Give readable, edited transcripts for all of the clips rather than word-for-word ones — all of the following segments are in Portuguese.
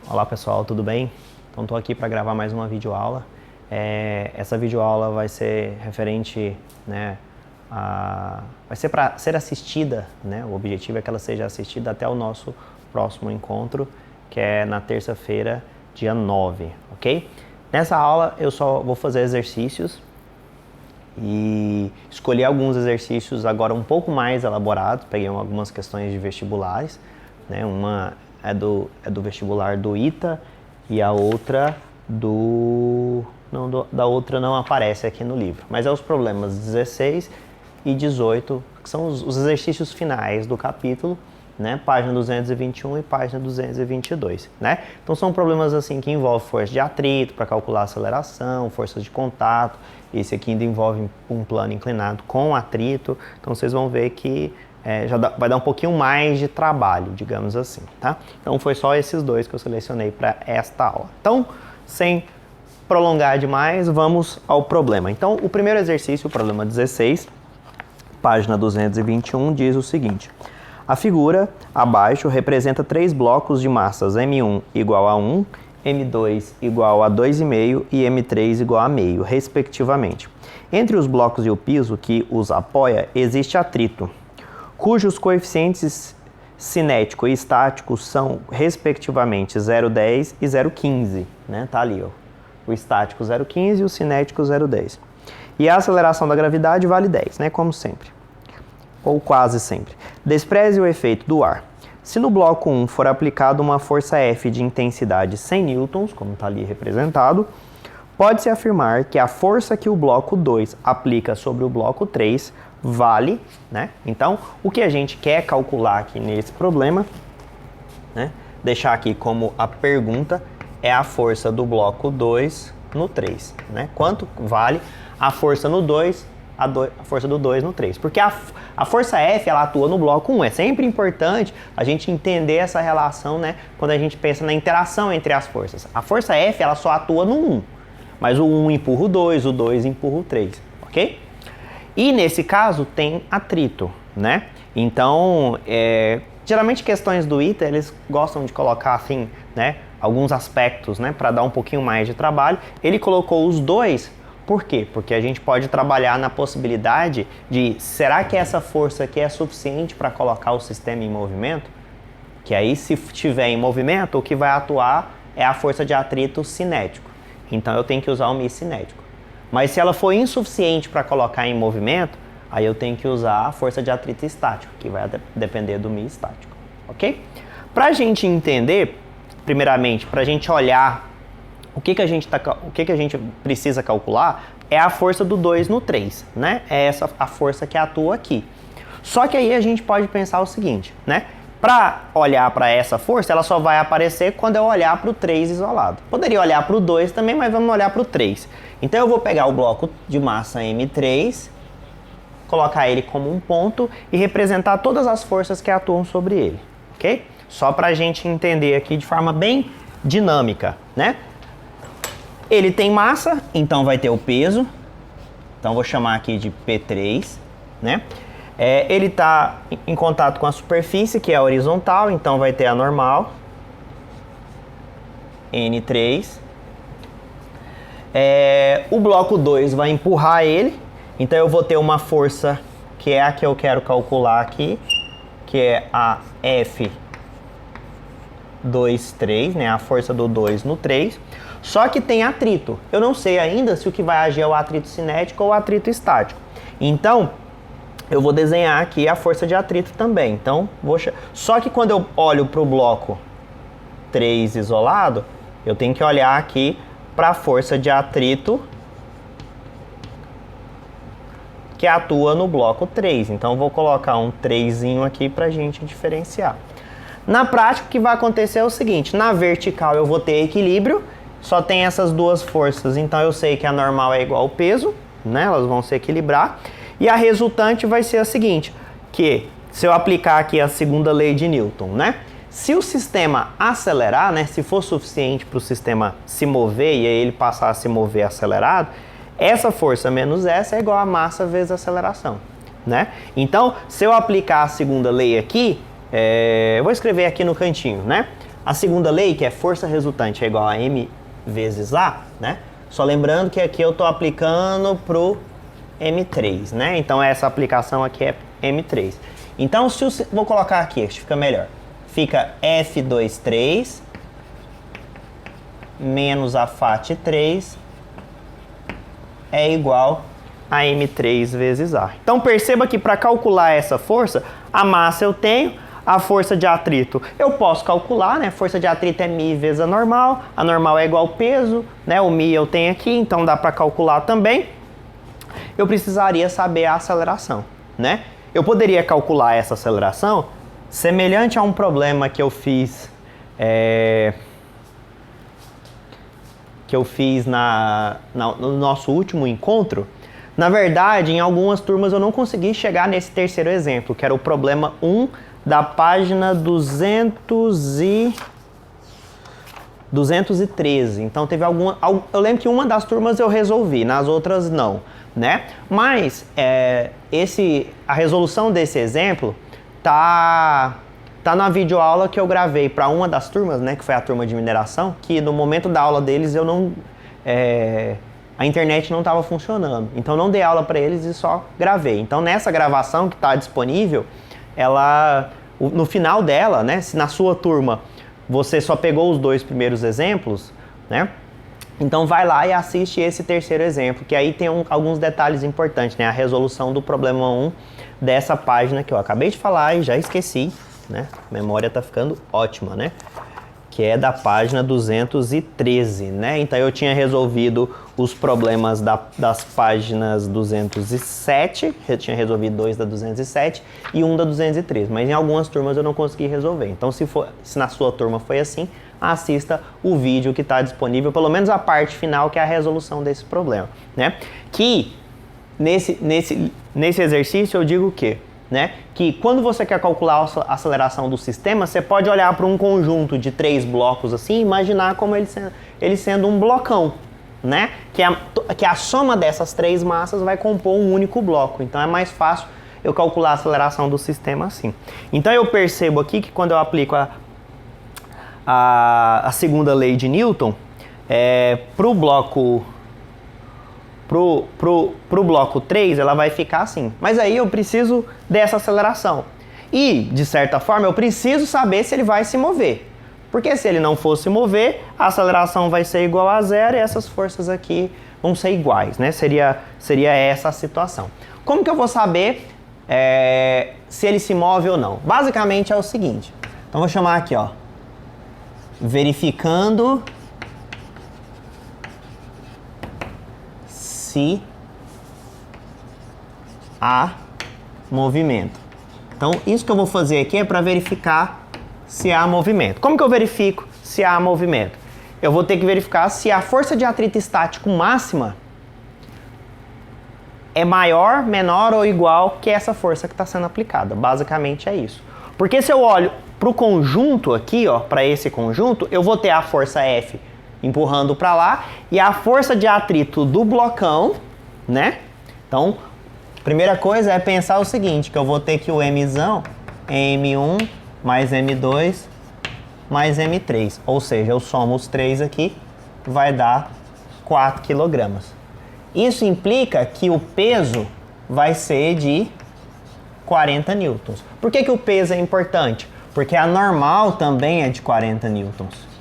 Olá pessoal, tudo bem? Então estou aqui para gravar mais uma videoaula. Essa videoaula vai ser referente, né, vai ser para ser assistida, né? O objetivo é que ela seja assistida até o nosso próximo encontro, que é na terça-feira, dia 9, ok? Nessa aula eu só vou fazer exercícios e escolhi alguns exercícios agora um pouco mais elaborados. Peguei algumas questões de vestibulares, né? Uma é do vestibular do ITA e a outra da outra não aparece aqui no livro, mas é os problemas 16 e 18, que são os exercícios finais do capítulo, né? Página 221 e página 222, né? Então são problemas assim que envolvem força de atrito para calcular a aceleração, forças de contato. Esse aqui ainda envolve um plano inclinado com atrito. Então vocês vão ver que vai dar um pouquinho mais de trabalho, digamos assim, tá? Então foi só esses dois que eu selecionei para esta aula. Então, sem prolongar demais, vamos ao problema. Então, o primeiro exercício, o problema 16, página 221, diz o seguinte: a figura abaixo representa três blocos de massas M1 igual a 1, M2 igual a 2,5 e M3 igual a meio, respectivamente. Entre os blocos e o piso que os apoia, existe atrito, cujos coeficientes cinético e estático são, respectivamente, 0,10 e 0,15. Né? Tá ali, ó. O estático 0,15 e o cinético 0,10. E a aceleração da gravidade vale 10, né? Como sempre. Ou quase sempre. Despreze o efeito do ar. Se no bloco 1 for aplicada uma força F de intensidade 100 newtons, como está ali representado, pode-se afirmar que a força que o bloco 2 aplica sobre o bloco 3 vale, né? Então, o que a gente quer calcular aqui nesse problema, né? Deixar aqui como a pergunta, é a força do bloco 2 no 3, né? Quanto vale a força no 2, a força do 2 no 3? Porque a força F, ela atua no bloco 1. É sempre importante a gente entender essa relação, né? Quando a gente pensa na interação entre as forças. A força F, ela só atua no 1, mas o 1 empurra o 2 empurra o 3, ok? E nesse caso tem atrito, né? Então, geralmente questões do ITA, eles gostam de colocar assim, né, alguns aspectos, né, para dar um pouquinho mais de trabalho. Ele colocou os dois, por quê? Porque a gente pode trabalhar na possibilidade de, será que essa força aqui é suficiente para colocar o sistema em movimento? Que aí, se estiver em movimento, o que vai atuar é a força de atrito cinético. Então eu tenho que usar o Mi cinético. Mas se ela for insuficiente para colocar em movimento, aí eu tenho que usar a força de atrito estático, que vai depender do Mi estático, ok? Para a gente entender, primeiramente, para a gente olhar o que a gente precisa calcular, é a força do 2 no 3, né? É essa a força que atua aqui. Só que aí a gente pode pensar o seguinte, né? Para olhar para essa força, ela só vai aparecer quando eu olhar para o 3 isolado. Poderia olhar para o 2 também, mas vamos olhar para o 3. Então eu vou pegar o bloco de massa M3, colocar ele como um ponto e representar todas as forças que atuam sobre ele, ok? Só para a gente entender aqui de forma bem dinâmica, né? Ele tem massa, então vai ter o peso. Então vou chamar aqui de P3, né? Ele está em contato com a superfície, que é a horizontal, então vai ter a normal, N3. O bloco 2 vai empurrar ele, então eu vou ter uma força que é a que eu quero calcular aqui, que é a F23, né? A força do 2 no 3. Só que tem atrito. Eu não sei ainda se o que vai agir é o atrito cinético ou o atrito estático. Então, eu vou desenhar aqui a força de atrito também. Então, só que quando eu olho para o bloco 3 isolado, eu tenho que olhar aqui para a força de atrito que atua no bloco 3. Então, eu vou colocar um 3zinho aqui para a gente diferenciar. Na prática, o que vai acontecer é o seguinte: na vertical eu vou ter equilíbrio, só tem essas duas forças, então eu sei que a normal é igual ao peso, né? Elas vão se equilibrar. E a resultante vai ser a seguinte, que se eu aplicar aqui a segunda lei de Newton, né? Se o sistema acelerar, né, se for suficiente para o sistema se mover e aí ele passar a se mover acelerado, essa força menos essa é igual a massa vezes a aceleração, né? Então, se eu aplicar a segunda lei aqui, eu vou escrever aqui no cantinho, né? A segunda lei, que é força resultante é igual a M vezes A, né? Só lembrando que aqui eu estou aplicando pro M3, né? Então essa aplicação aqui é M3. Então vou colocar aqui, acho que fica melhor. Fica F23 menos a FAT3 é igual a M3 vezes A. Então perceba que para calcular essa força, a massa eu tenho, a força de atrito eu posso calcular, né? Força de atrito é μ vezes a normal é igual ao peso, né? O μ eu tenho aqui, então dá para calcular também. Eu precisaria saber a aceleração, né? Eu poderia calcular essa aceleração semelhante a um problema que eu fiz no nosso último encontro. Na verdade, em algumas turmas eu não consegui chegar nesse terceiro exemplo, que era o problema 1 da página 213. Então teve eu lembro que uma das turmas eu resolvi, nas outras não, né? Mas a resolução desse exemplo tá na videoaula que eu gravei para uma das turmas, né, que foi a turma de mineração, que no momento da aula deles eu não a internet não estava funcionando. Então não dei aula para eles e só gravei. Então nessa gravação que está disponível, no final dela, né, se na sua turma você só pegou os 2 primeiros exemplos, né? Então vai lá e assiste esse terceiro exemplo, que aí tem alguns detalhes importantes, né? A resolução do problema 1 dessa página que eu acabei de falar e já esqueci, né? A memória tá ficando ótima, né? Que é da página 213, né? Então eu tinha resolvido os problemas das páginas 207, eu tinha resolvido 2 da 207 e 1 da 213, mas em algumas turmas eu não consegui resolver. Então se na sua turma foi assim, assista o vídeo que está disponível, pelo menos a parte final, que é a resolução desse problema, né? Que nesse exercício eu digo o quê? Né? Que quando você quer calcular a aceleração do sistema, você pode olhar para um conjunto de 3 blocos assim e imaginar como ele sendo um blocão, né? Que a soma dessas 3 massas vai compor um único bloco. Então é mais fácil eu calcular a aceleração do sistema assim. Então eu percebo aqui que quando eu aplico a segunda lei de Newton, pro bloco 3, ela vai ficar assim. Mas aí eu preciso dessa aceleração. E, de certa forma, eu preciso saber se ele vai se mover. Porque se ele não for se mover, a aceleração vai ser igual a 0 e essas forças aqui vão ser iguais, né? Seria essa a situação. Como que eu vou saber se ele se move ou não? Basicamente é o seguinte. Então, vou chamar aqui, ó. Verificando se há movimento. Então, isso que eu vou fazer aqui é para verificar se há movimento. Como que eu verifico se há movimento? Eu vou ter que verificar se a força de atrito estático máxima é maior, menor ou igual que essa força que está sendo aplicada. Basicamente é isso. Porque se eu olho para o conjunto aqui, ó, para esse conjunto, eu vou ter a força F empurrando para lá e a força de atrito do blocão, né? Então, primeira coisa é pensar o seguinte, que eu vou ter que o Mzão é M1 mais M2 mais M3. Ou seja, eu somo os 3 aqui, vai dar 4 kg. Isso implica que o peso vai ser de 40 newtons. Por que o peso é importante? Porque a normal também é de 40 newtons.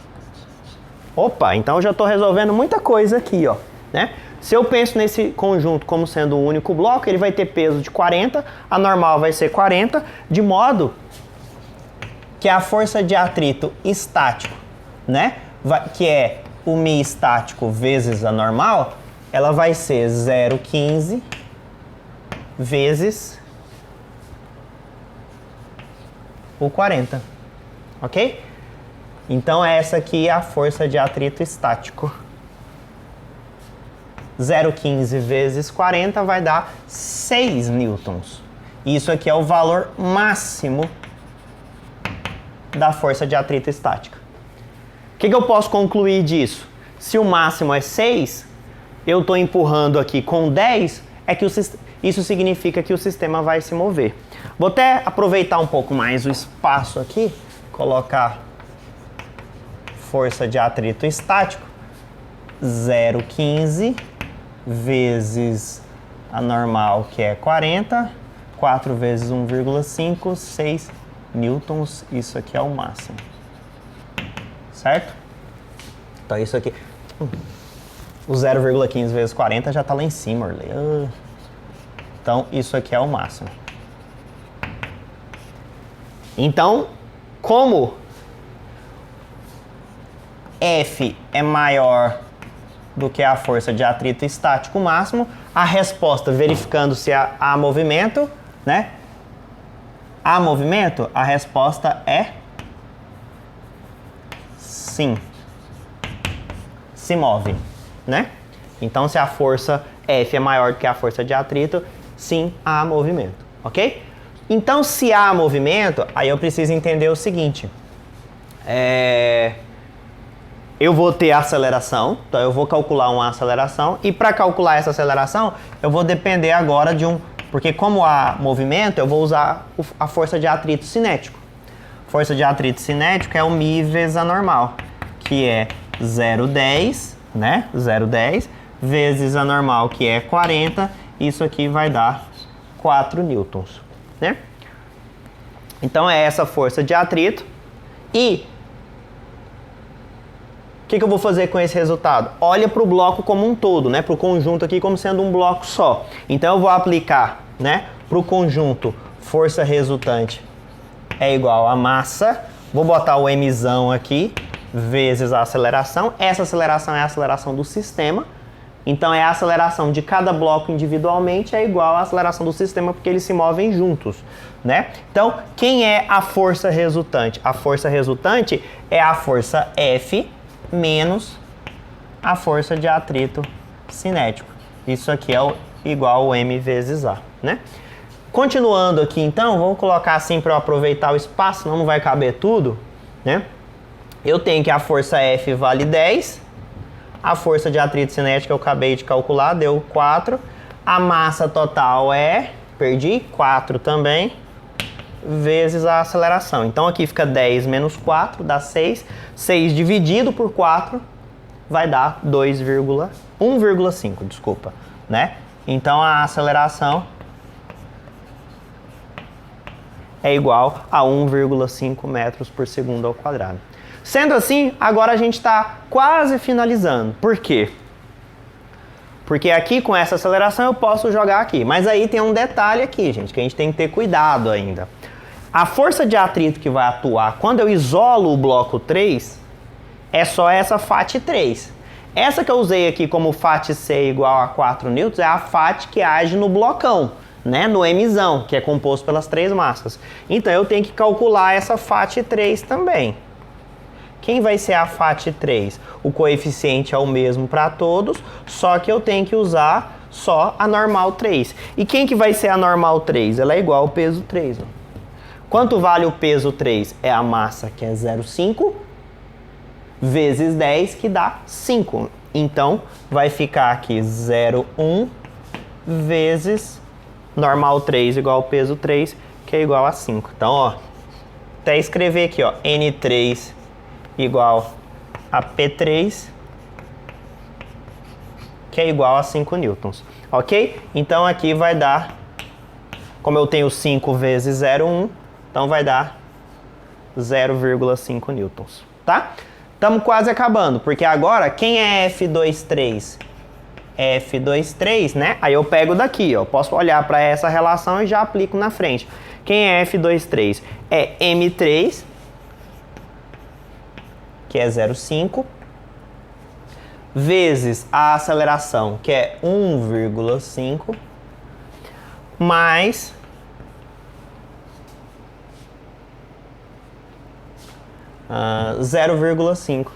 Opa, então eu já estou resolvendo muita coisa aqui, ó, né? Se eu penso nesse conjunto como sendo um único bloco, ele vai ter peso de 40, a normal vai ser 40, de modo que a força de atrito estático, né, que é o μ estático vezes a normal, ela vai ser 0,15 vezes o 40, ok? Então essa aqui é a força de atrito estático. 0,15 vezes 40 vai dar 6 newtons. Isso aqui é o valor máximo da força de atrito estática. O que eu posso concluir disso? Se o máximo é 6, eu estou empurrando aqui com 10, isso significa que o sistema vai se mover. Vou até aproveitar um pouco mais o espaço aqui, colocar força de atrito estático, 0,15 vezes a normal, que é 40, 4 vezes 1,5, 6 newtons, isso aqui é o máximo. Certo? Então isso aqui, o 0,15 vezes 40 já está lá em cima, Orley. Então isso aqui é o máximo. Então, como F é maior do que a força de atrito estático máximo, a resposta, verificando se há movimento, né? Há movimento, a resposta é sim. Se move, né? Então, se a força F é maior do que a força de atrito, sim, há movimento, ok? Então, se há movimento, aí eu preciso entender o seguinte. Eu vou ter aceleração, então eu vou calcular uma aceleração, e para calcular essa aceleração, eu vou depender agora de porque como há movimento, eu vou usar a força de atrito cinético. Força de atrito cinético é o μ vezes a normal, que é 0,10, né? 0,10 vezes a normal, que é 40, isso aqui vai dar 4 newtons, né? Então é essa força de atrito. E o que eu vou fazer com esse resultado? Olha para o bloco como um todo, né? Para o conjunto aqui como sendo um bloco só. Então eu vou aplicar, né? Para o conjunto, força resultante é igual a massa. Vou botar o mzão aqui, vezes a aceleração. Essa aceleração é a aceleração do sistema. Então é a aceleração de cada bloco individualmente é igual à aceleração do sistema, porque eles se movem juntos, né? Então, quem é a força resultante? A força resultante é a força F menos a força de atrito cinético. Isso aqui é igual ao m vezes a, né? Continuando aqui, então, vamos colocar assim para eu aproveitar o espaço, senão não vai caber tudo, né? Eu tenho que a força F vale 10, a força de atrito cinético que eu acabei de calcular deu 4, a massa total é, perdi, 4 também, vezes a aceleração. Então aqui fica 10 menos 4, dá 6. 6 dividido por 4 vai dar 1,5, desculpa, né? Então a aceleração é igual a 1,5 metros por segundo ao quadrado. Sendo assim, agora a gente está quase finalizando. Por quê? Porque aqui com essa aceleração eu posso jogar aqui. Mas aí tem um detalhe aqui, gente, que a gente tem que ter cuidado ainda. A força de atrito que vai atuar quando eu isolo o bloco 3 é só essa FAT3. Essa que eu usei aqui como FAT-C igual a 4 newtons é a FAT que age no blocão, né? No mzão, que é composto pelas 3 massas. Então eu tenho que calcular essa FAT3 também. Quem vai ser a FAT3? O coeficiente é o mesmo para todos, só que eu tenho que usar só a normal 3. E quem que vai ser a normal 3? Ela é igual ao peso 3. Ó. Quanto vale o peso 3? É a massa, que é 0,5, vezes 10, que dá 5. Então, vai ficar aqui 0,1 vezes normal 3 igual ao peso 3, que é igual a 5. Então, ó, até escrever aqui, ó, N3 igual a P3, que é igual a 5 newtons, ok? Então aqui vai dar, como eu tenho 5 vezes 0,1, então vai dar 0,5 newtons, tá? Estamos quase acabando, porque agora quem é F23? F23, né? Aí eu pego daqui, ó, posso olhar para essa relação e já aplico na frente. Quem é F23? É M3, que é 0,5, vezes a aceleração, que é 1,5, mais uh, 0,5,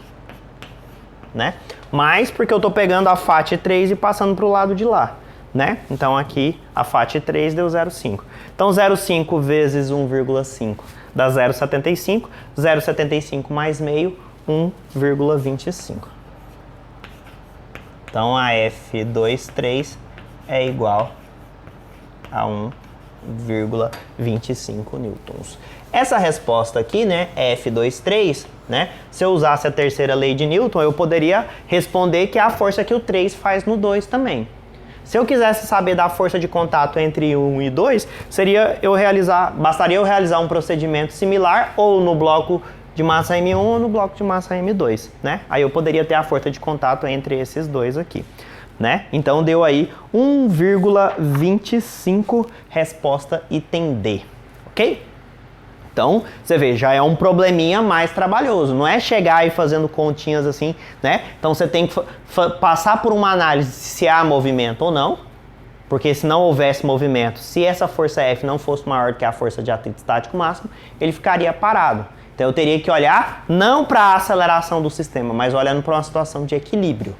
né? Mais porque eu estou pegando a FAT3 e passando para o lado de lá, né? Então aqui a FAT3 deu 0,5. Então 0,5 vezes 1,5 dá 0,75, 0,75 mais meio, 1,25. Então a F23 é igual a 1,25 newtons. essa resposta aqui, né, F23, né, se eu usasse a terceira lei de Newton, eu poderia responder que é a força que o 3 faz no 2 também. Se eu quisesse saber da força de contato entre 1 e 2, bastaria eu realizar um procedimento similar ou no bloco de massa M1 ou no bloco de massa M2, né? Aí eu poderia ter a força de contato entre esses dois aqui, né? Então deu aí 1,25 resposta item D, ok? Então, você vê, já é um probleminha mais trabalhoso, não é chegar e fazendo continhas assim, né? Então você tem que passar por uma análise se há movimento ou não, porque se não houvesse movimento, se essa força F não fosse maior do que a força de atrito estático máximo, ele ficaria parado. Então eu teria que olhar não para a aceleração do sistema, mas olhando para uma situação de equilíbrio,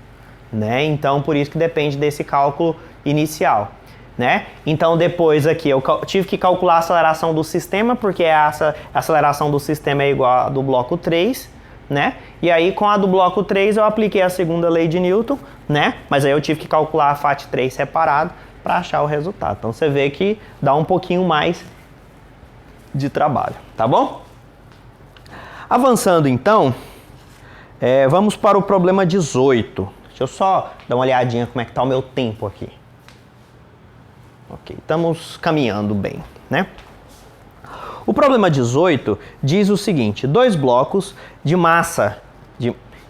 né? Então por isso que depende desse cálculo inicial, né? Então depois aqui eu tive que calcular a aceleração do sistema, porque a aceleração do sistema é igual à do bloco 3, né? E aí com a do bloco 3 eu apliquei a segunda lei de Newton, né? Mas aí eu tive que calcular a FAT3 separado para achar o resultado. Então você vê que dá um pouquinho mais de trabalho, tá bom? Avançando então, vamos para o problema 18. Deixa eu só dar uma olhadinha como é que está o meu tempo aqui. Ok, estamos caminhando bem, né? O problema 18 diz o seguinte: dois blocos de massa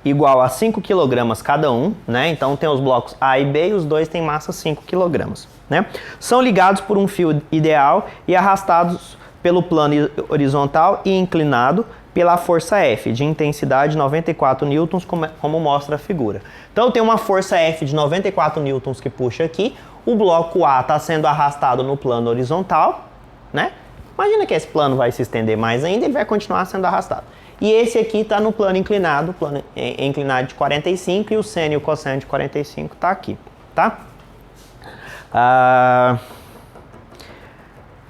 igual a 5 kg cada um, né? Então tem os blocos A e B e os dois têm massa 5 kg, né? São ligados por um fio ideal e arrastados pelo plano horizontal e inclinado pela força F, de intensidade 94 newtons, como mostra a figura. Então tem uma força F de 94 newtons que puxa aqui, o bloco A está sendo arrastado no plano horizontal, né? Imagina que esse plano vai se estender mais ainda e ele vai continuar sendo arrastado. E esse aqui está no plano inclinado de 45, e o seno e o cosseno de 45 está aqui, tá?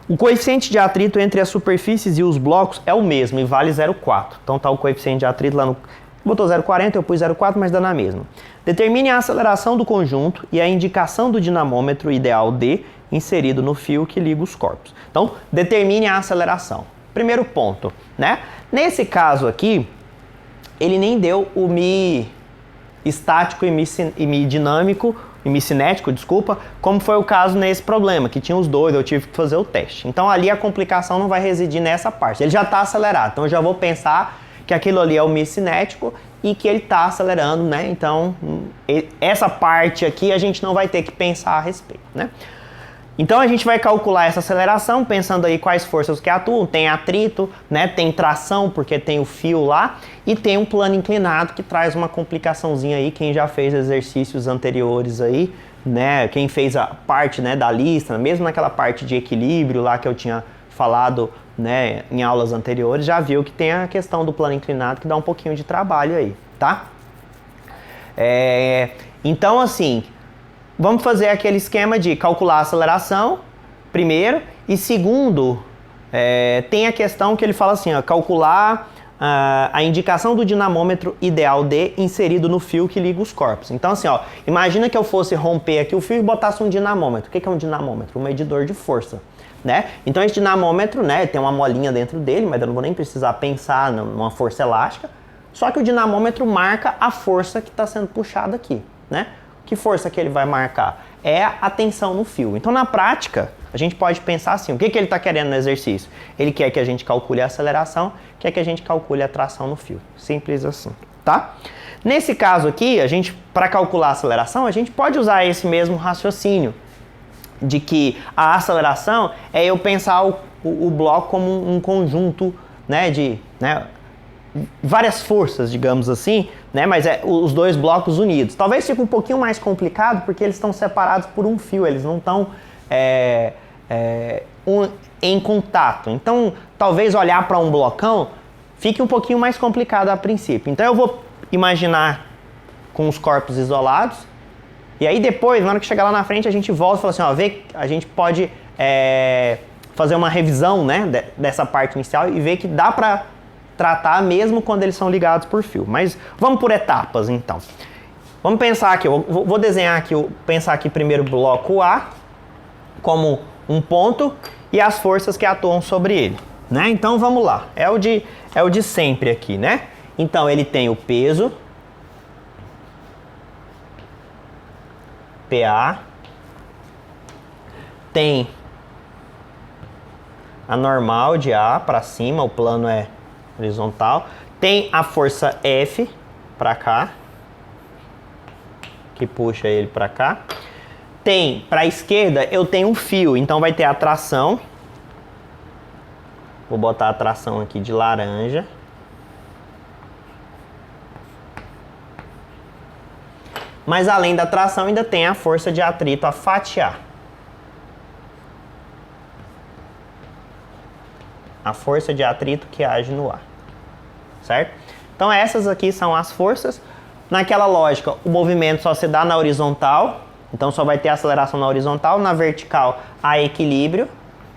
O coeficiente de atrito entre as superfícies e os blocos é o mesmo e vale 0,4. Então tá o coeficiente de atrito lá no... Botou 0,40, eu pus 0,4, mas dá na mesma. Determine a aceleração do conjunto e a indicação do dinamômetro ideal D inserido no fio que liga os corpos. Então, determine a aceleração. Primeiro ponto, né? Nesse caso aqui, ele nem deu o Mi estático e Mi dinâmico, e Mi cinético, desculpa, como foi o caso nesse problema, que tinha os dois, eu tive que fazer o teste. Então ali a complicação não vai residir nessa parte. Ele já está acelerado, então eu já vou pensar que aquilo ali é o Mi cinético e que ele está acelerando, né? Então essa parte aqui a gente não vai ter que pensar a respeito, né? Então a gente vai calcular essa aceleração, pensando aí quais forças que atuam. Tem atrito, né? Tem tração, porque tem o fio lá, e tem um plano inclinado que traz uma complicaçãozinha aí. Quem já fez exercícios anteriores aí, né? Quem fez a parte, né, da lista, mesmo naquela parte de equilíbrio lá que eu tinha falado, né, em aulas anteriores, já viu que tem a questão do plano inclinado que dá um pouquinho de trabalho aí, tá? Então assim, vamos fazer aquele esquema de calcular a aceleração, primeiro, e segundo, tem a questão que ele fala assim, ó, calcular a indicação do dinamômetro ideal D inserido no fio que liga os corpos. Então assim, ó, imagina que eu fosse romper aqui o fio e botasse um dinamômetro. O que é um dinamômetro? Um medidor de força, né? Então esse dinamômetro, né, tem uma molinha dentro dele, mas eu não vou nem precisar pensar numa força elástica, só que o dinamômetro marca a força que está sendo puxada aqui, né? Que força que ele vai marcar? É a tensão no fio. Então, na prática, a gente pode pensar assim, o que ele está querendo no exercício? Ele quer que a gente calcule a aceleração, quer que a gente calcule a tração no fio. Simples assim, tá? Nesse caso aqui, para calcular a aceleração, a gente pode usar esse mesmo raciocínio, de que a aceleração é eu pensar o bloco como um conjunto, né, de... né, várias forças, digamos assim, né? Mas os dois blocos unidos. Talvez fique um pouquinho mais complicado porque eles estão separados por um fio, eles não estão em contato. Então, talvez olhar para um blocão fique um pouquinho mais complicado a princípio. Então, eu vou imaginar com os corpos isolados e aí depois, na hora que chegar lá na frente, a gente volta e fala assim, ó, a gente pode fazer uma revisão, né, dessa parte inicial e ver que dá para tratar mesmo quando eles são ligados por fio. Mas vamos por etapas, então. Vamos pensar aqui, eu vou desenhar aqui, pensar aqui primeiro o bloco A como um ponto e as forças que atuam sobre ele, né? Então vamos lá, é o de sempre aqui, né? Então ele tem o peso, PA, tem a normal de A para cima, o plano é horizontal, tem a força F para cá, que puxa ele para cá. Tem, para a esquerda, eu tenho um fio, então vai ter a tração. Vou botar a tração aqui de laranja. Mas além da tração, ainda tem a força de atrito a fatiar. A força de atrito que age no ar. Certo? Então essas aqui são as forças. Naquela lógica, o movimento só se dá na horizontal. Então só vai ter aceleração na horizontal. Na vertical, há equilíbrio.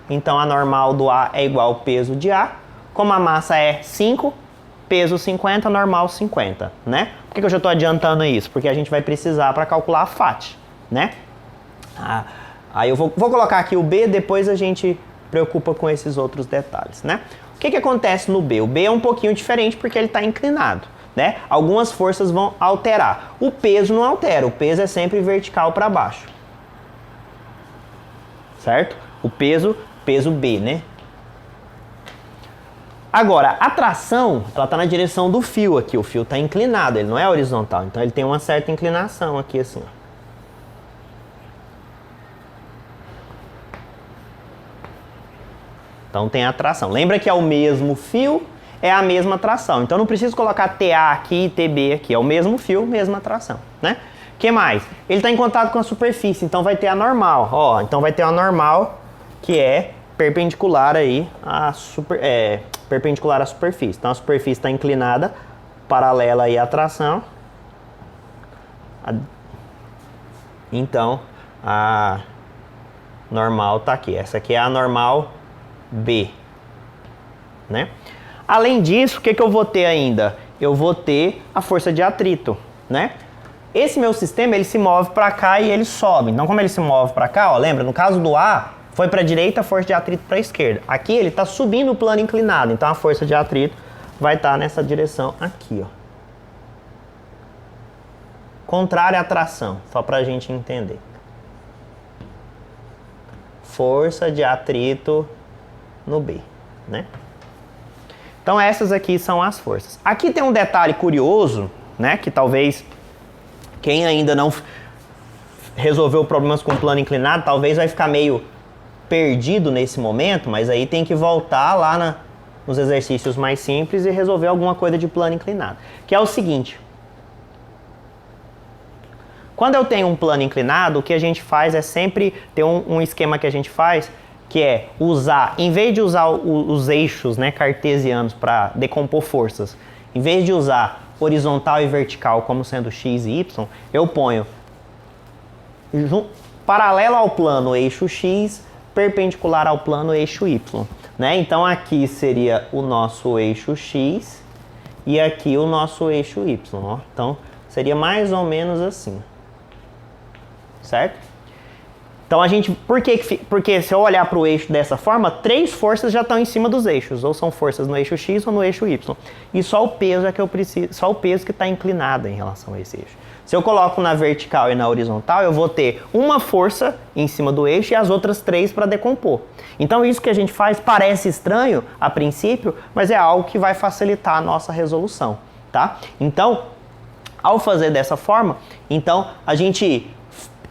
Então a normal do A é igual ao peso de A. Como a massa é 5, peso 50, normal 50, né? Por que eu já estou adiantando isso? Porque a gente vai precisar para calcular a FAT, né? Aí eu vou colocar aqui o B, depois a gente preocupa com esses outros detalhes, né? O que acontece no B? O B é um pouquinho diferente porque ele está inclinado, né? Algumas forças vão alterar. O peso não altera, o peso é sempre vertical para baixo. Certo? O peso B, né? Agora, a tração, ela está na direção do fio aqui. O fio está inclinado, ele não é horizontal. Então ele tem uma certa inclinação aqui assim, ó. Então tem a tração. Lembra que é o mesmo fio, é a mesma tração. Então não preciso colocar TA aqui e TB aqui. É o mesmo fio, mesma tração, né? O que mais? Ele está em contato com a superfície, então vai ter a normal. Ó, então vai ter a normal que é perpendicular aí perpendicular à superfície. Então a superfície está inclinada, paralela aí à tração. Então a normal está aqui. Essa aqui é a normal B, né? Além disso, o que eu vou ter ainda? Eu vou ter a força de atrito, né? Esse meu sistema, ele se move para cá e ele sobe. Então, como ele se move para cá, ó, lembra? No caso do A, foi para a direita, a força de atrito para a esquerda. Aqui ele está subindo o plano inclinado, então a força de atrito vai estar nessa direção aqui, ó. Contrária à tração, só para a gente entender. Força de atrito no B, né? Então essas aqui são as forças. Aqui tem um detalhe curioso, né? Que talvez quem ainda não resolveu problemas com plano inclinado, talvez vai ficar meio perdido nesse momento, mas aí tem que voltar lá nos exercícios mais simples e resolver alguma coisa de plano inclinado. Que é o seguinte. Quando eu tenho um plano inclinado, o que a gente faz é sempre ter um esquema que a gente faz, que é usar, em vez de usar os eixos, né, cartesianos para decompor forças, em vez de usar horizontal e vertical como sendo x e y, eu ponho paralelo ao plano eixo x, perpendicular ao plano eixo y, né? Então aqui seria o nosso eixo x e aqui o nosso eixo y, ó. Então seria mais ou menos assim, certo? Então a gente, porque se eu olhar para o eixo dessa forma, 3 forças já estão em cima dos eixos, ou são forças no eixo x ou no eixo y. E só o peso é que eu preciso, só o peso que está inclinado em relação a esse eixo. Se eu coloco na vertical e na horizontal, eu vou ter uma força em cima do eixo e as outras 3 para decompor. Então isso que a gente faz parece estranho a princípio, mas é algo que vai facilitar a nossa resolução, tá? Então, ao fazer dessa forma, então a gente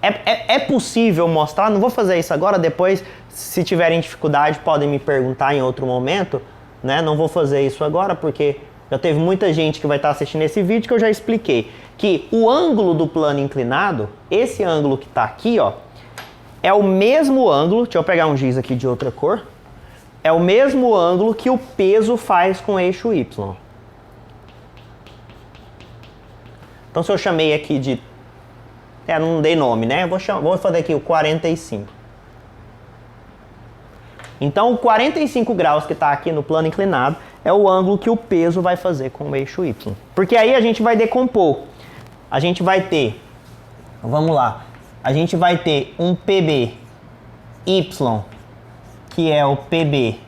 é possível mostrar, não vou fazer isso agora, depois, se tiverem dificuldade, podem me perguntar em outro momento, né? Não vou fazer isso agora, porque já teve muita gente que vai estar assistindo esse vídeo que eu já expliquei, que o ângulo do plano inclinado, esse ângulo que está aqui, ó, é o mesmo ângulo, deixa eu pegar um giz aqui de outra cor, é o mesmo ângulo que o peso faz com o eixo Y. Então, se eu chamei aqui de... não dei nome, né? Vou fazer aqui o 45. Então, o 45 graus que está aqui no plano inclinado é o ângulo que o peso vai fazer com o eixo Y. Porque aí a gente vai decompor. A gente vai ter... Vamos lá. A gente vai ter um PB Y, que é o PB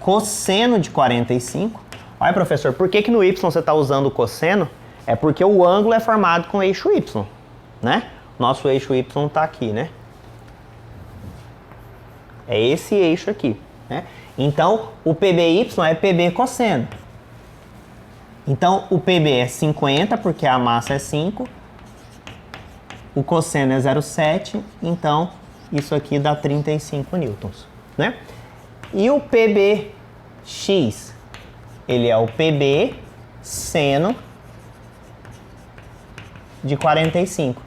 cosseno de 45. Olha, professor, por que no y você está usando o cosseno? É porque o ângulo é formado com o eixo y, né? Nosso eixo y está aqui, né? É esse eixo aqui, né? Então, o PBY é PB cosseno. Então, o PB é 50, porque a massa é 5. O cosseno é 0,7, então isso aqui dá 35 newtons, né? E o PBX, ele é o PB seno de 45.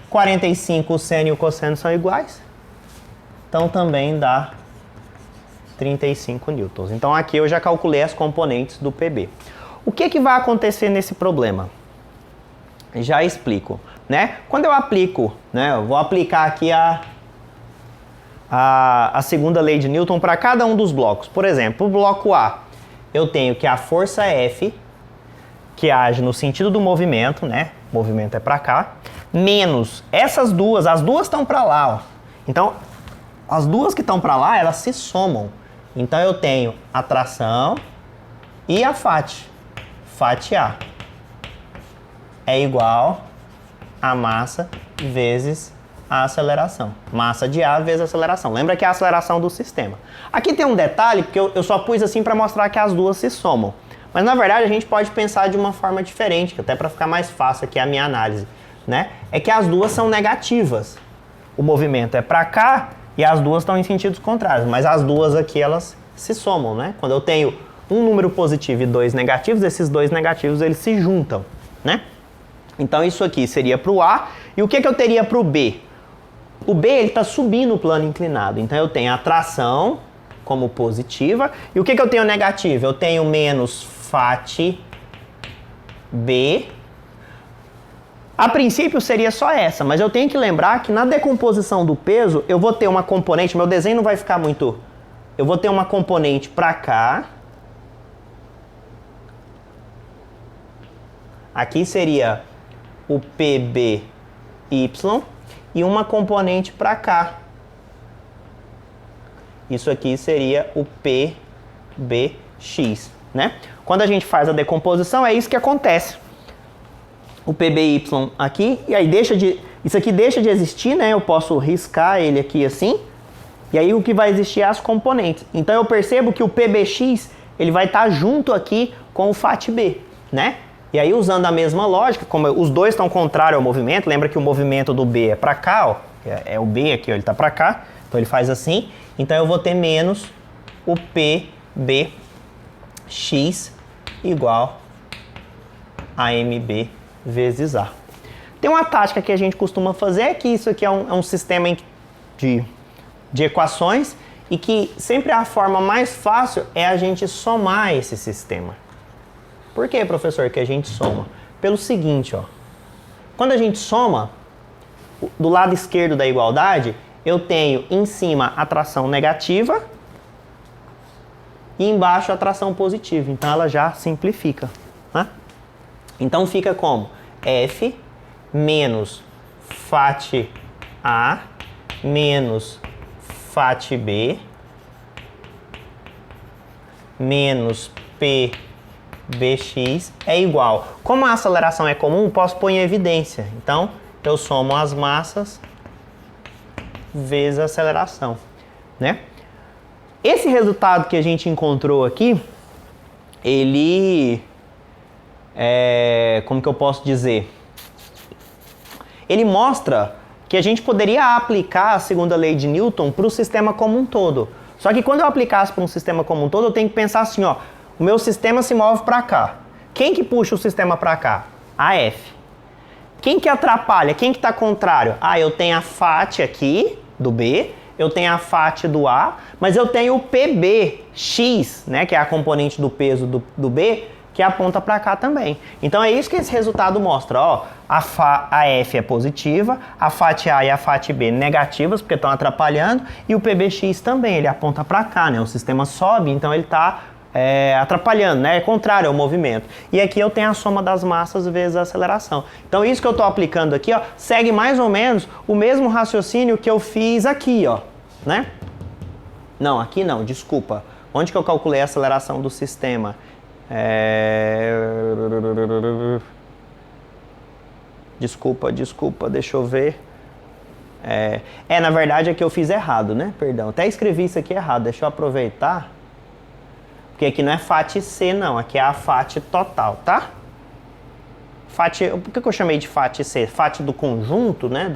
45, o seno e o cosseno são iguais, então também dá 35 newtons. Então aqui eu já calculei as componentes do PB. O que vai acontecer nesse problema? Já explico, né? Quando eu aplico, né? Eu vou aplicar aqui a segunda lei de Newton para cada um dos blocos. Por exemplo, o bloco A, eu tenho que a força F, que age no sentido do movimento, né? O movimento é para cá, menos essas duas, as duas estão para lá, ó. Então, as duas que estão para lá, elas se somam. Então, eu tenho a tração e a FAT. FAT A é igual a massa vezes a aceleração. Massa de A vezes a aceleração. Lembra que é a aceleração do sistema. Aqui tem um detalhe, porque eu só pus assim para mostrar que as duas se somam. Mas, na verdade, a gente pode pensar de uma forma diferente, até para ficar mais fácil aqui a minha análise, né? É que as duas são negativas. O movimento é para cá e as duas estão em sentidos contrários, mas as duas aqui, elas se somam, né? Quando eu tenho um número positivo e dois negativos, esses dois negativos, eles se juntam, né? Então, isso aqui seria para o A. E o que eu teria para o B? O B, ele está subindo o plano inclinado. Então, eu tenho a tração como positiva. E o que eu tenho negativo? Eu tenho menos FAT B. A princípio seria só essa, mas eu tenho que lembrar que na decomposição do peso, eu vou ter uma componente, meu desenho não vai ficar muito... Eu vou ter uma componente para cá. Aqui seria o PBY e uma componente para cá. Isso aqui seria o PBX, né? Quando a gente faz a decomposição, é isso que acontece. O PBY aqui, e aí isso aqui deixa de existir, né? Eu posso riscar ele aqui assim, e aí o que vai existir é as componentes. Então eu percebo que o PBX, ele vai estar junto aqui com o FAT-B, né? E aí, usando a mesma lógica, como os dois estão contrários ao movimento, lembra que o movimento do B é para cá, ó, é o B aqui, ó, ele está para cá, então ele faz assim, então eu vou ter menos o PBX igual a MB vezes A. Tem uma tática que a gente costuma fazer, é que isso aqui é um sistema de equações, e que sempre a forma mais fácil é a gente somar esse sistema. Por que, professor, que a gente soma? Pelo seguinte, ó. Quando a gente soma, do lado esquerdo da igualdade, eu tenho em cima a tração negativa e embaixo a tração positiva. Então, ela já simplifica, né? Então, fica como? F menos FAT A menos FAT B menos PBX é igual. Como a aceleração é comum, posso pôr em evidência. Então, eu somo as massas vezes a aceleração, né? Esse resultado que a gente encontrou aqui, ele como que eu posso dizer? Ele mostra que a gente poderia aplicar a segunda lei de Newton para o sistema como um todo. Só que quando eu aplicasse para um sistema como um todo, eu tenho que pensar assim, ó, o meu sistema se move para cá. Quem que puxa o sistema para cá? A F. Quem que atrapalha? Quem que está contrário? Ah, eu tenho a FAT aqui, do B, eu tenho a FAT do A, mas eu tenho o PBX, né, que é a componente do peso do B, que aponta para cá também. Então é isso que esse resultado mostra, ó. A F é positiva, a FAT A e a FAT B negativas, porque estão atrapalhando, e o PBX também, ele aponta para cá, né? O sistema sobe, então ele está atrapalhando, né? É contrário ao movimento. E aqui eu tenho a soma das massas vezes a aceleração. Então isso que eu estou aplicando aqui, ó, segue mais ou menos o mesmo raciocínio que eu fiz aqui, ó, né? Não, aqui não, desculpa. Onde que eu calculei a aceleração do sistema? Desculpa, deixa eu ver. Na verdade é que eu fiz errado, né? Perdão, até escrevi isso aqui errado, deixa eu aproveitar. Porque aqui não é FAT-C não, aqui é a FAT total, tá? Por que eu chamei de FAT-C? FAT do conjunto, né?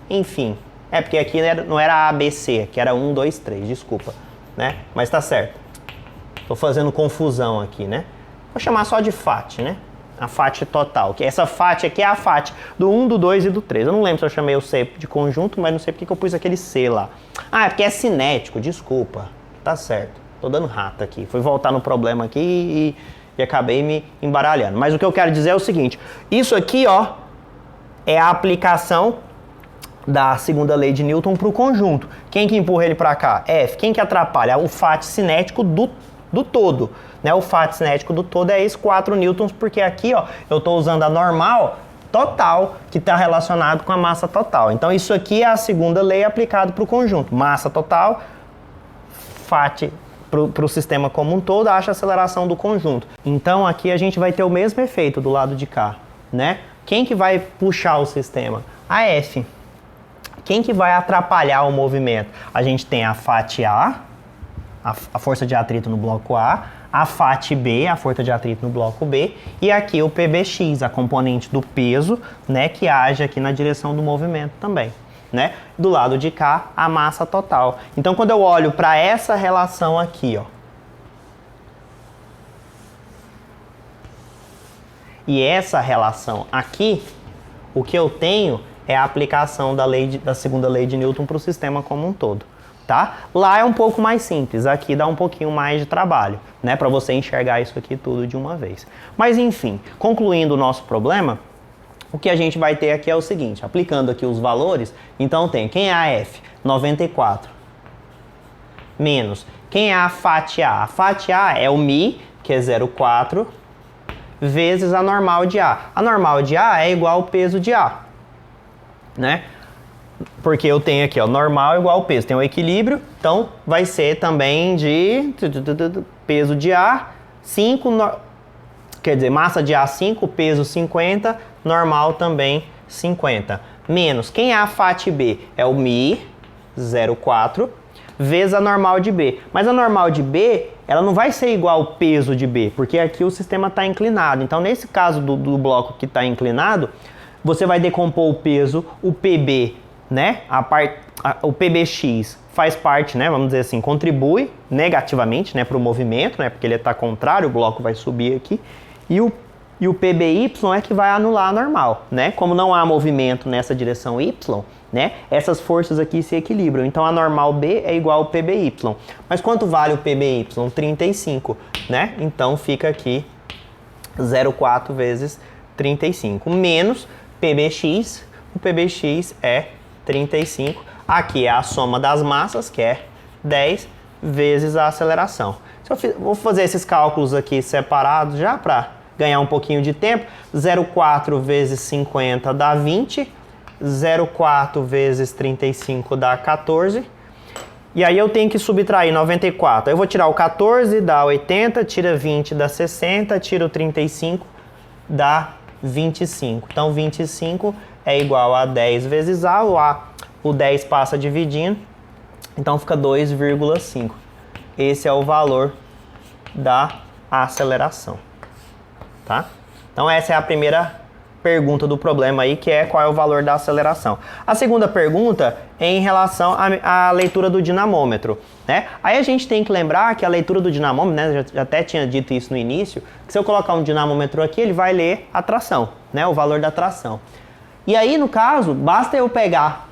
Enfim, porque aqui não era ABC, aqui era 1, 2, 3, desculpa, né? Mas tá certo. Tô fazendo confusão aqui, né? Vou chamar só de FAT, né? A FAT total, que essa FAT aqui é a FAT do 1, do 2 e do 3. Eu não lembro se eu chamei o C de conjunto, mas não sei porque que eu pus aquele C lá. É porque é cinético, desculpa. Tá certo. Tô dando rata aqui. Fui voltar no problema aqui e acabei me embaralhando. Mas o que eu quero dizer é o seguinte. Isso aqui, ó, é a aplicação da segunda lei de Newton para o conjunto. Quem que empurra ele para cá? F. Quem que atrapalha? O FAT cinético do todo. Né? O FAT cinético do todo é esses 4 newtons, porque aqui, ó, eu estou usando a normal total, que está relacionado com a massa total. Então, isso aqui é a segunda lei aplicada para o conjunto. Massa total, FAT para o sistema como um todo, acha a aceleração do conjunto. Então, aqui a gente vai ter o mesmo efeito do lado de cá, né? Quem que vai puxar o sistema? A F. Quem que vai atrapalhar o movimento? A gente tem a FAT A, a força de atrito no bloco a FAT B, a força de atrito no bloco B, e aqui o PBX, a componente do peso, né, que age aqui na direção do movimento também, né? Do lado de cá, a massa total. Então, quando eu olho para essa relação aqui, ó, e essa relação aqui, o que eu tenho é a aplicação da segunda lei de Newton para o sistema como um todo. Tá? Lá é um pouco mais simples, aqui dá um pouquinho mais de trabalho, né, para você enxergar isso aqui tudo de uma vez. Mas enfim, concluindo o nosso problema, o que a gente vai ter aqui é o seguinte, aplicando aqui os valores, então tem, quem é a F? 94. Menos, quem é a FAT A? A FAT A é o Mi, que é 0,4, vezes a normal de A. A normal de A é igual ao peso de A, né? Porque eu tenho aqui, ó, normal igual ao peso. Tem o equilíbrio, então vai ser também de peso de A, 5, quer dizer, massa de A 5, peso 50, normal também 50. Menos, quem é a FAT B? É o Mi, 0,4, vezes a normal de B. Mas a normal de B, ela não vai ser igual ao peso de B, porque aqui o sistema está inclinado. Então, nesse caso do bloco que está inclinado, você vai decompor o peso, o PB, né? O PBX faz parte, né? Vamos dizer assim, contribui negativamente, né, para o movimento, né? Porque ele está contrário, o bloco vai subir aqui. E o PBY é que vai anular a normal, né? Como não há movimento nessa direção Y, né? Essas forças aqui se equilibram. Então a normal B é igual ao PBY. Mas quanto vale o PBY? 35, né? Então fica aqui 0,4 vezes 35 menos PBX. O PBX é 35. Aqui é a soma das massas, que é 10 vezes a aceleração. Vou fazer esses cálculos aqui separados já para ganhar um pouquinho de tempo. 0,4 vezes 50 dá 20. 0,4 vezes 35 dá 14. E aí eu tenho que subtrair 94. Eu vou tirar o 14, dá 80. Tira 20, dá 60. Tira o 35, dá 25. Então 25 é igual a 10 vezes A. O 10 passa dividindo. Então fica 2,5. Esse é o valor da aceleração. Tá? Então essa é a primeira pergunta do problema aí, que é qual é o valor da aceleração. A segunda pergunta é em relação à leitura do dinamômetro, né? Aí a gente tem que lembrar que a leitura do dinamômetro, né, já até tinha dito isso no início, que se eu colocar um dinamômetro aqui, ele vai ler a tração, né, o valor da tração. E aí, no caso, basta eu pegar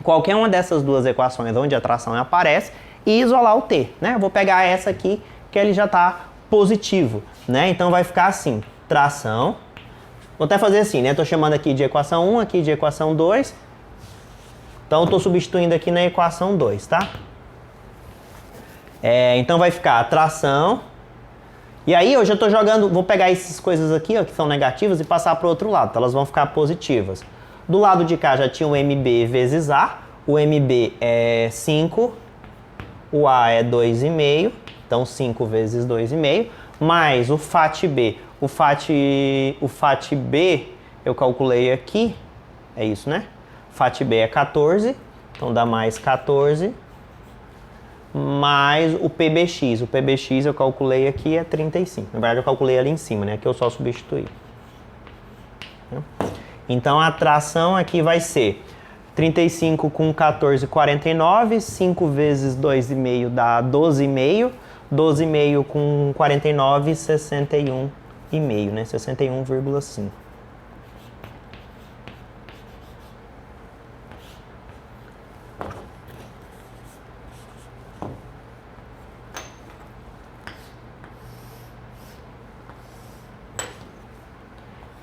qualquer uma dessas duas equações onde a tração aparece e isolar o T, né? Eu vou pegar essa aqui, que ele já está positivo, né? Então vai ficar assim, tração. Vou até fazer assim, né? Estou chamando aqui de equação 1, aqui de equação 2. Então, eu estou substituindo aqui na equação 2, tá? Então, vai ficar tração. E aí, eu já estou jogando... Vou pegar essas coisas aqui, ó, que são negativas, e passar para o outro lado. Então, elas vão ficar positivas. Do lado de cá, já tinha o MB vezes A. O MB é 5 o A é 2,5, então 5 vezes 2,5, mais o FAT-B. O FAT-B eu calculei aqui, é isso, né? FAT-B é 14, então dá mais 14, mais o PBX. O PBX eu calculei aqui é 35. Na verdade eu calculei ali em cima, né? Aqui eu só substituí. Então a tração aqui vai ser 35 com 14, 49, 5 vezes 2,5 dá 12,5, 12,5 com 49, 61,5, né? 61,5.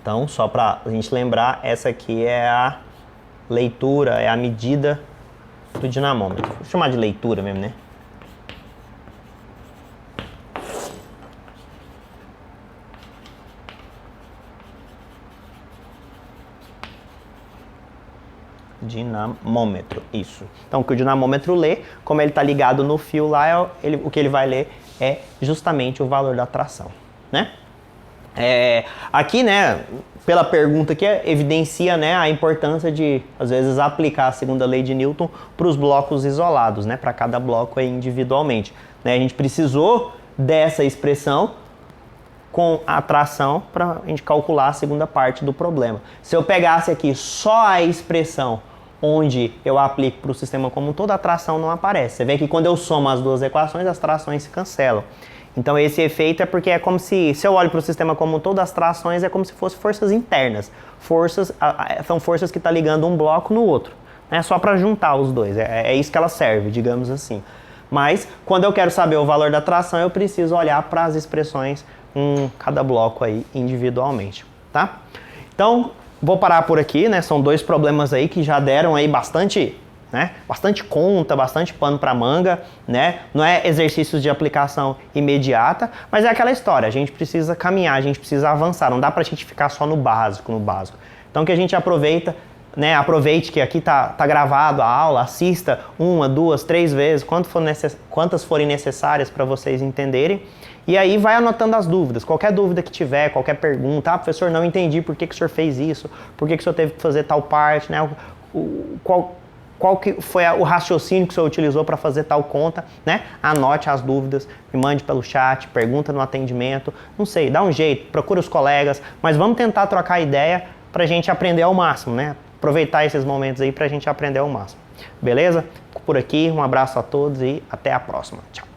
Então, só para a gente lembrar, essa aqui é a leitura, é a medida do dinamômetro. Vou chamar de leitura mesmo, né? Dinamômetro, isso. Então, o que o dinamômetro lê, como ele está ligado no fio lá, o que ele vai ler é justamente o valor da tração, né? Aqui, né, pela pergunta aqui, evidencia, né, a importância de, às vezes, aplicar a segunda lei de Newton para os blocos isolados, né, para cada bloco aí individualmente. Né? A gente precisou dessa expressão com a tração para a gente calcular a segunda parte do problema. Se eu pegasse aqui só a expressão onde eu aplico para o sistema como um todo, a tração não aparece. Você vê que quando eu somo as duas equações, as trações se cancelam. Então esse efeito é porque é como se eu olho para o sistema como um todo, as trações é como se fossem forças internas. São forças que estão ligando um bloco no outro. É só para juntar os dois, é isso que ela serve, digamos assim. Mas quando eu quero saber o valor da tração, eu preciso olhar para as expressões em cada bloco aí individualmente, tá? Então, vou parar por aqui, né? São dois problemas aí que já deram aí bastante conta, bastante pano para manga, né? Não é exercícios de aplicação imediata, mas é aquela história, a gente precisa caminhar, a gente precisa avançar, não dá pra gente ficar só no básico. Então que a gente aproveite que aqui tá gravado a aula, assista 1, 2, 3 vezes, quantas forem necessárias para vocês entenderem, e aí vai anotando as dúvidas, qualquer dúvida que tiver, qualquer pergunta, professor, não entendi por que o senhor fez isso, por que o senhor teve que fazer tal parte, né? Qual que foi o raciocínio que o senhor utilizou para fazer tal conta, né? Anote as dúvidas, me mande pelo chat, pergunta no atendimento, não sei, dá um jeito, procura os colegas, mas vamos tentar trocar ideia para a gente aprender ao máximo, né? Aproveitar esses momentos aí para a gente aprender ao máximo. Beleza? Fico por aqui, um abraço a todos e até a próxima. Tchau.